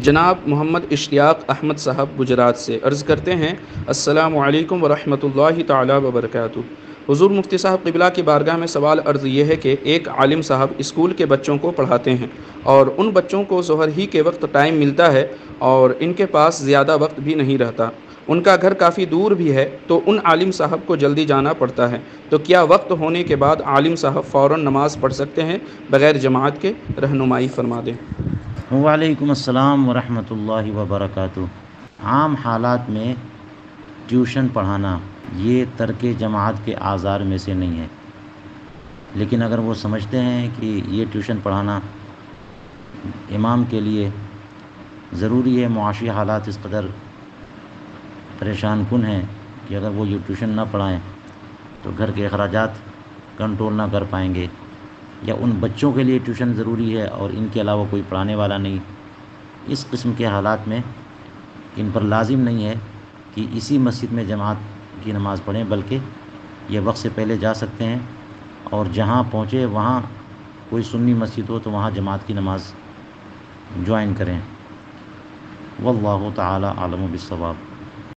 جناب محمد اشتیاق احمد صاحب گجرات سے عرض کرتے ہیں، السلام علیکم ورحمۃ اللہ تعالی وبرکاتہ۔ حضور مفتی صاحب قبلہ کی بارگاہ میں سوال عرض یہ ہے کہ ایک عالم صاحب اسکول کے بچوں کو پڑھاتے ہیں اور ان بچوں کو ظہر ہی کے وقت ٹائم ملتا ہے اور ان کے پاس زیادہ وقت بھی نہیں رہتا، ان کا گھر کافی دور بھی ہے، تو ان عالم صاحب کو جلدی جانا پڑتا ہے، تو کیا وقت ہونے کے بعد عالم صاحب فوراً نماز پڑھ سکتے ہیں بغیر جماعت کے؟ رہنمائی فرما دیں۔ وعلیکم السلام ورحمۃ اللہ وبرکاتہ۔ عام حالات میں ٹیوشن پڑھانا یہ ترک جماعت کے آثار میں سے نہیں ہے، لیکن اگر وہ سمجھتے ہیں کہ یہ ٹیوشن پڑھانا امام کے لیے ضروری ہے، معاشی حالات اس قدر پریشان کن ہیں کہ اگر وہ یہ ٹیوشن نہ پڑھائیں تو گھر کے اخراجات کنٹرول نہ کر پائیں گے، یا ان بچوں کے لیے ٹیوشن ضروری ہے اور ان کے علاوہ کوئی پڑھانے والا نہیں، اس قسم کے حالات میں ان پر لازم نہیں ہے کہ اسی مسجد میں جماعت کی نماز پڑھیں، بلکہ یہ وقت سے پہلے جا سکتے ہیں اور جہاں پہنچے وہاں کوئی سنی مسجد ہو تو وہاں جماعت کی نماز جوائن کریں۔ واللہ تعالی عالم بالصواب۔